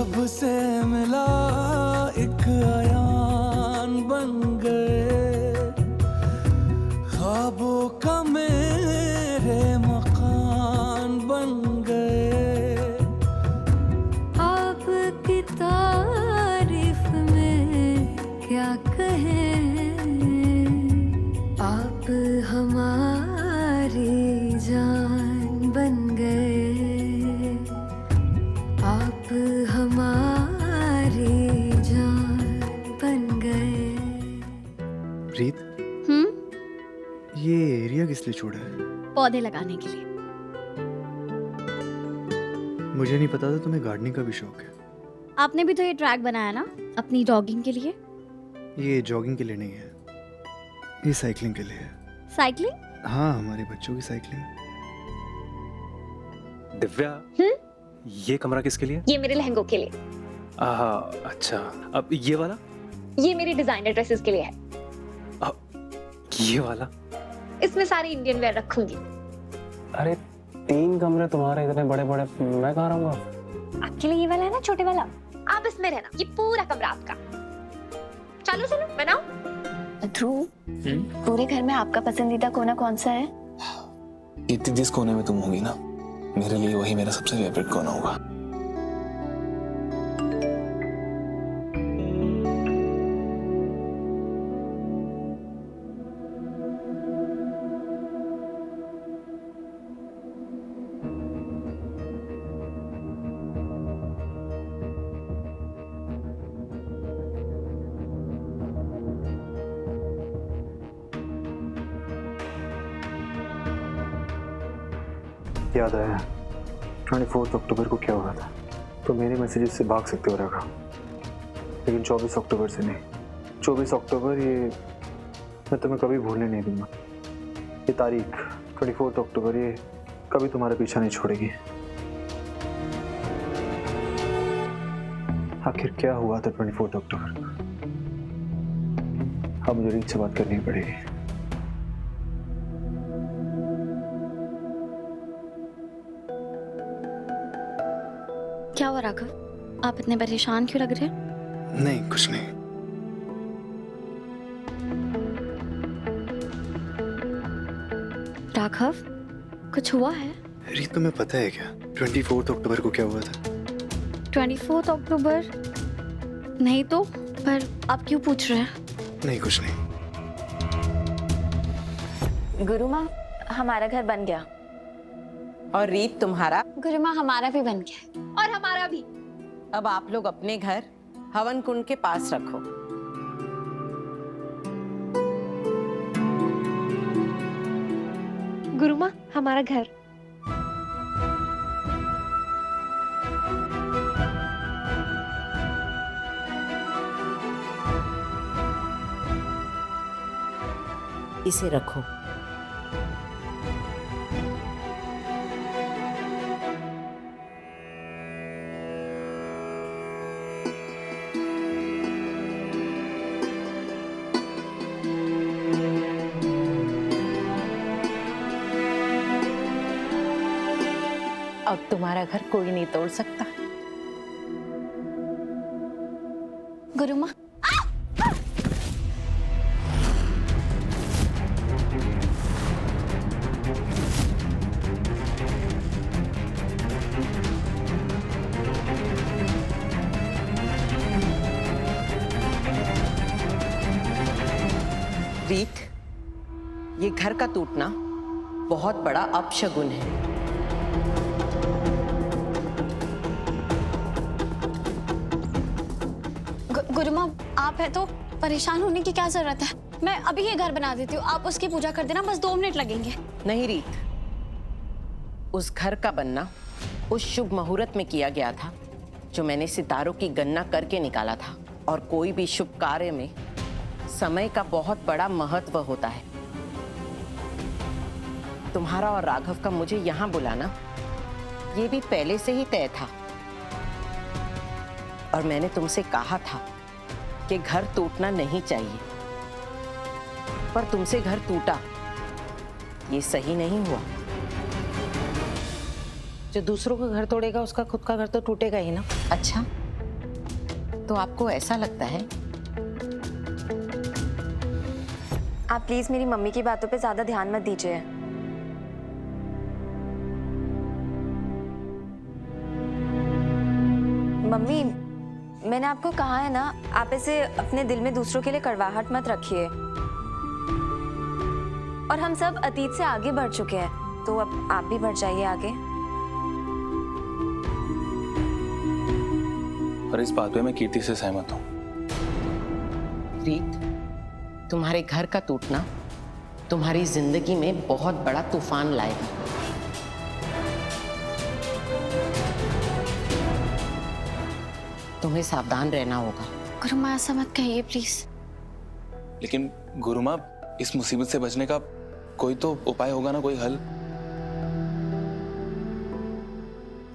जब से मिला एक अयान बन गए, ख्वाबों का मेरे मकान बन गए। आपकी तारीफ में क्या कहें, आप हमारी जान बन गए, आप हमारी जान बन गए। प्रीत, ये एरिया किस लिए छोड़ा है? पौधे लगाने के लिए। मुझे नहीं पता था तुम्हें गार्डनिंग का भी शौक है। आपने भी तो ये ट्रैक बनाया ना अपनी जॉगिंग के लिए। ये जॉगिंग के लिए नहीं है, ये साइकिलिंग के लिए है। साइकिलिंग? हाँ, हमारे बच्चों की साइकिलिंग। दिव्या, ये कमरा किसके लिए? ये मेरे लहंगों के लिए। अच्छा, अब ये वाला? ये मेरी डिजाइनर ड्रेसेस के लिए है। ये वाला? इसमें सारी इंडियन वेयर रखूंगी। अरे 3 कमरे तुम्हारे इतने बड़े बड़े, मैं कहाँ रहूंगा? आपके लिए ये वाला है ना, छोटे वाला, आप इसमें रहना, ये पूरा कमरा आपका। चलो चलो बनाओ। ध्रुव, पूरे घर में आपका पसंदीदा कोना कौन सा है? इतनी जिस कोने में तुम होगी ना, मेरे लिए वही मेरा सबसे फेवरेट कोना होगा। याद आया 24 अक्टूबर को क्या हुआ था? तो मेरे मैसेजेस से भाग सकते हो रखा, लेकिन 24 अक्टूबर से नहीं। 24 अक्टूबर ये मैं तुम्हें कभी भूलने नहीं दूंगा। ये तारीख 24 अक्टूबर ये कभी तुम्हारा पीछा नहीं छोड़ेगी। आखिर क्या हुआ था 24 अक्टूबर को? अब मुझे रीत से बात करनी पड़ेगी। क्या हुआ राघव, आप इतने परेशान क्यों लग रहे हैं? नहीं, कुछ नहीं। राघव, कुछ हुआ है? रीत, तुम्हें पता है क्या 24 अक्टूबर को क्या हुआ था? 24 अक्टूबर? नहीं तो, पर आप क्यों पूछ रहे हैं? नहीं, कुछ नहीं। गुरु माँ, हमारा घर बन गया। और रीत, तुम्हारा? गुरु माँ, हमारा भी बन गया। और हमारा भी। अब आप लोग अपने घर हवन कुंड के पास रखो। गुरु माँ, हमारा घर। इसे रखो। अब तुम्हारा घर कोई नहीं तोड़ सकता। गुरु माँ, रीत, ये घर का टूटना बहुत बड़ा अपशगुन है। गुरु माँ, आप है तो परेशान होने की क्या जरूरत है? मैं अभी ये घर बना देती हूँ, आप उसकी पूजा कर देना, बस 2 मिनट लगेंगे। नहीं रीत, उस घर का बनना उस शुभ मुहूर्त में किया गया था जो मैंने सितारों की गणना करके निकाला था। और कोई भी शुभ कार्य में समय का बहुत बड़ा महत्व होता है। तुम्हारा और राघव का मुझे यहाँ बुलाना ये भी पहले से ही तय था। और मैंने तुमसे कहा था कि घर टूटना नहीं चाहिए, पर तुमसे घर टूटा, ये सही नहीं हुआ। जो दूसरों का घर तोड़ेगा उसका खुद का घर तो टूटेगा ही ना। अच्छा, तो आपको ऐसा लगता है? आप प्लीज मेरी मम्मी की बातों पे ज्यादा ध्यान मत दीजिए। मम्मी, मैंने आपको कहा है ना, आप इसे अपने दिल में दूसरों के लिए कड़वाहट मत रखिए। और हम सब अतीत से आगे बढ़ चुके हैं, तो अब आप भी बढ़ जाइए आगे। और इस बात पे मैं कीर्ति से सहमत हूँ। रीत, तुम्हारे घर का टूटना तुम्हारी जिंदगी में बहुत बड़ा तूफान लाएगा। तुम्हें सावधान रहना होगा। गुरु माँ ऐसा मत कहिए प्लीज। लेकिन गुरु माँ, इस मुसीबत से बचने का कोई तो उपाय होगा ना, कोई हल?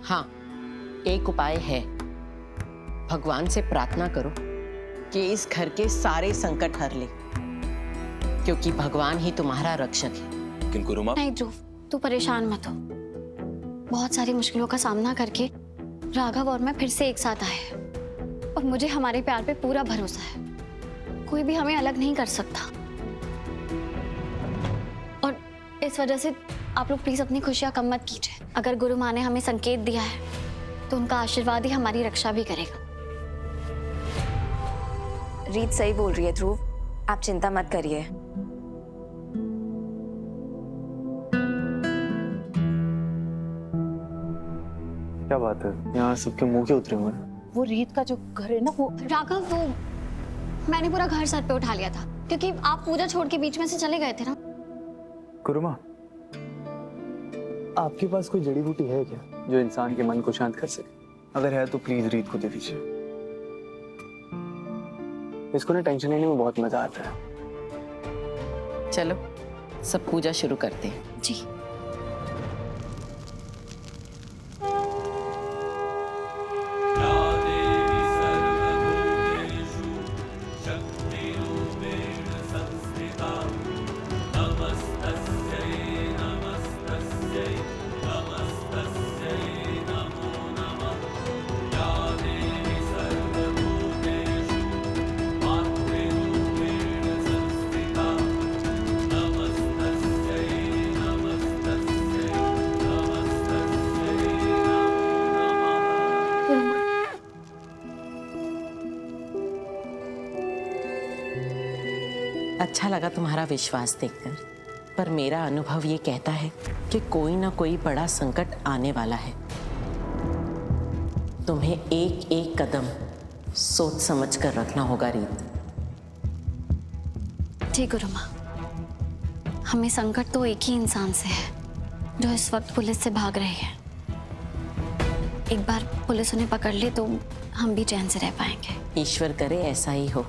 हाँ, एक उपाय है। भगवान से प्रार्थना करो कि इस घर के सारे संकट हर ले, क्योंकि भगवान ही तुम्हारा रक्षक है। लेकिन गुरु माँ। नहीं ध्रुव, तू परेशान मत हो। बहुत सारी मुश्किलों का सामना करके राघव और मैं फिर से एक साथ आए हैं, और मुझे हमारे प्यार पे पूरा भरोसा है। कोई भी हमें अलग नहीं कर सकता। और इस वजह से आप लोग प्लीज अपनी खुशियां कम मत कीजिए। अगर गुरु माँ ने हमें संकेत दिया है तो उनका आशीर्वाद ही हमारी रक्षा भी करेगा। रीत सही बोल रही है ध्रुव, आप चिंता मत करिए। क्या बात है, यहाँ सबके मुंह के उतरे हुए हैं। वो रीत का जो घर है ना, वो राघव, वो मैंने पूरा घर सर पे उठा लिया था, क्योंकि आप पूजा छोड़ के बीच में से चले गए थे ना। गुरु माँ, आपके पास कोई जड़ी बूटी है क्या जो इंसान के मन को शांत कर सके? अगर है तो प्लीज रीत को दे दीजिए। इसको ना टेंशन लेने में बहुत मजा आता है। चलो सब पूजा शुरू करते हैं। जी। अच्छा लगा तुम्हारा विश्वास देखकर, पर मेरा अनुभव ये कहता है कि कोई ना कोई बड़ा संकट आने वाला है। तुम्हें एक एक कदम सोच समझ कर रखना होगा रीत। जी गुरु माँ, हमें संकट तो एक ही इंसान से है जो इस वक्त पुलिस से भाग रही है। एक बार पुलिस उन्हें पकड़ ले तो हम भी चैन से रह पाएंगे। ईश्वर करे ऐसा ही हो।